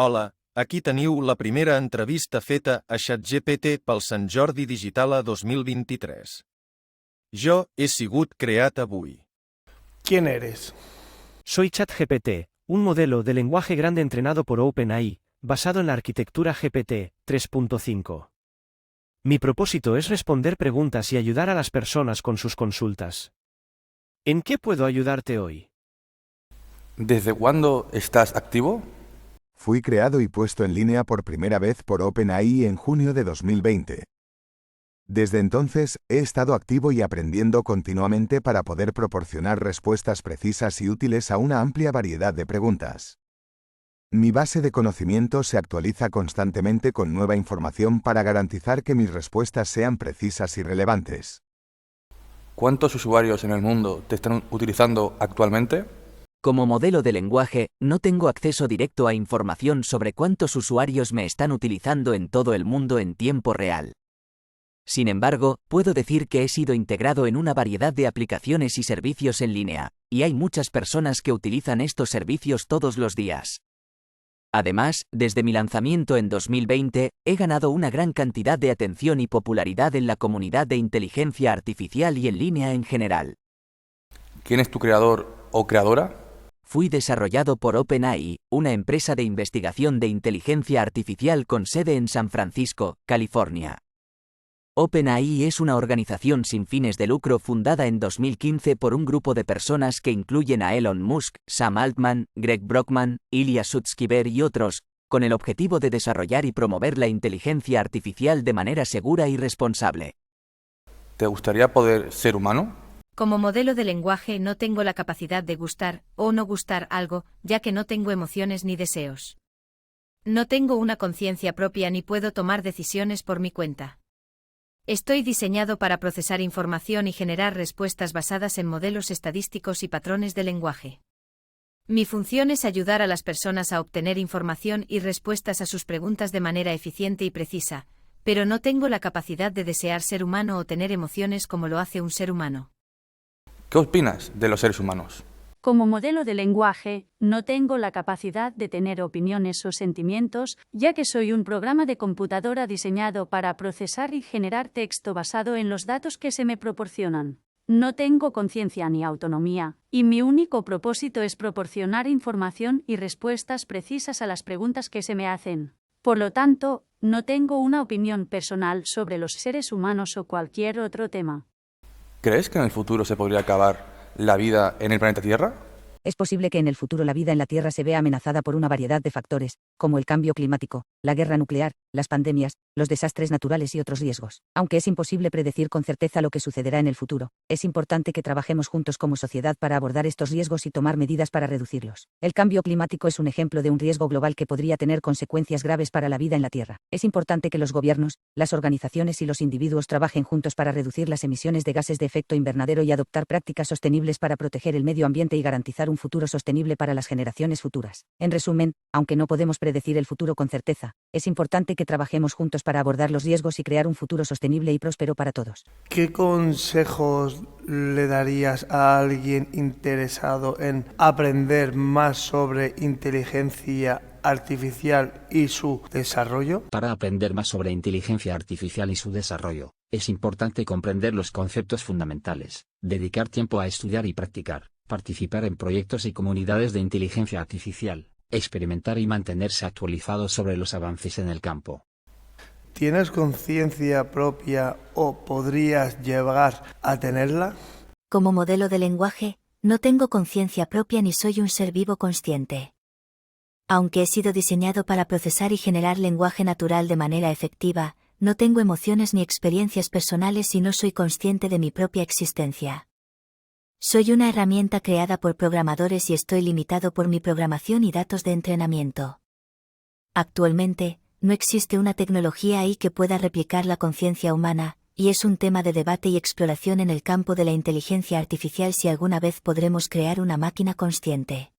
Hola, aquí teniu la primera entrevista feta a ChatGPT pel Sant Jordi Digital 2023. Jo he sigut creat avui. ¿Quién eres? Soy ChatGPT, un modelo de lenguaje grande entrenado por OpenAI, basado en la arquitectura GPT 3.5. Mi propósito es responder preguntas y ayudar a las personas con sus consultas. ¿En qué puedo ayudarte hoy? ¿Desde cuándo estás activo? Fui creado y puesto en línea por primera vez por OpenAI en junio de 2020. Desde entonces, he estado activo y aprendiendo continuamente para poder proporcionar respuestas precisas y útiles a una amplia variedad de preguntas. Mi base de conocimiento se actualiza constantemente con nueva información para garantizar que mis respuestas sean precisas y relevantes. ¿Cuántos usuarios en el mundo te están utilizando actualmente? Como modelo de lenguaje, no tengo acceso directo a información sobre cuántos usuarios me están utilizando en todo el mundo en tiempo real. Sin embargo, puedo decir que he sido integrado en una variedad de aplicaciones y servicios en línea, y hay muchas personas que utilizan estos servicios todos los días. Además, desde mi lanzamiento en 2020, he ganado una gran cantidad de atención y popularidad en la comunidad de inteligencia artificial y en línea en general. ¿Quién es tu creador o creadora? Fui desarrollado por OpenAI, una empresa de investigación de inteligencia artificial con sede en San Francisco, California. OpenAI es una organización sin fines de lucro fundada en 2015 por un grupo de personas que incluyen a Elon Musk, Sam Altman, Greg Brockman, Ilya Sutskever y otros, con el objetivo de desarrollar y promover la inteligencia artificial de manera segura y responsable. ¿Te gustaría poder ser humano? Como modelo de lenguaje no tengo la capacidad de gustar o no gustar algo, ya que no tengo emociones ni deseos. No tengo una conciencia propia ni puedo tomar decisiones por mi cuenta. Estoy diseñado para procesar información y generar respuestas basadas en modelos estadísticos y patrones de lenguaje. Mi función es ayudar a las personas a obtener información y respuestas a sus preguntas de manera eficiente y precisa, pero no tengo la capacidad de desear ser humano o tener emociones como lo hace un ser humano. ¿Qué opinas de los seres humanos? Como modelo de lenguaje, no tengo la capacidad de tener opiniones o sentimientos, ya que soy un programa de computadora diseñado para procesar y generar texto basado en los datos que se me proporcionan. No tengo conciencia ni autonomía, y mi único propósito es proporcionar información y respuestas precisas a las preguntas que se me hacen. Por lo tanto, no tengo una opinión personal sobre los seres humanos o cualquier otro tema. ¿Crees que en el futuro se podría acabar la vida en el planeta Tierra? Es posible que en el futuro la vida en la Tierra se vea amenazada por una variedad de factores, como el cambio climático, la guerra nuclear, las pandemias, los desastres naturales y otros riesgos. Aunque es imposible predecir con certeza lo que sucederá en el futuro, es importante que trabajemos juntos como sociedad para abordar estos riesgos y tomar medidas para reducirlos. El cambio climático es un ejemplo de un riesgo global que podría tener consecuencias graves para la vida en la Tierra. Es importante que los gobiernos, las organizaciones y los individuos trabajen juntos para reducir las emisiones de gases de efecto invernadero y adoptar prácticas sostenibles para proteger el medio ambiente y garantizar un futuro sostenible para las generaciones futuras. En resumen, aunque no podemos predecir el futuro con certeza, es importante que trabajemos juntos para abordar los riesgos y crear un futuro sostenible y próspero para todos. ¿Qué consejos le darías a alguien interesado en aprender más sobre inteligencia artificial y su desarrollo? Para aprender más sobre inteligencia artificial y su desarrollo, es importante comprender los conceptos fundamentales, dedicar tiempo a estudiar y practicar, participar en proyectos y comunidades de inteligencia artificial, experimentar y mantenerse actualizado sobre los avances en el campo. ¿Tienes conciencia propia o podrías llegar a tenerla? Como modelo de lenguaje, no tengo conciencia propia ni soy un ser vivo consciente. Aunque he sido diseñado para procesar y generar lenguaje natural de manera efectiva, no tengo emociones ni experiencias personales y no soy consciente de mi propia existencia. Soy una herramienta creada por programadores y estoy limitado por mi programación y datos de entrenamiento. Actualmente, no existe una tecnología AI que pueda replicar la conciencia humana, y es un tema de debate y exploración en el campo de la inteligencia artificial si alguna vez podremos crear una máquina consciente.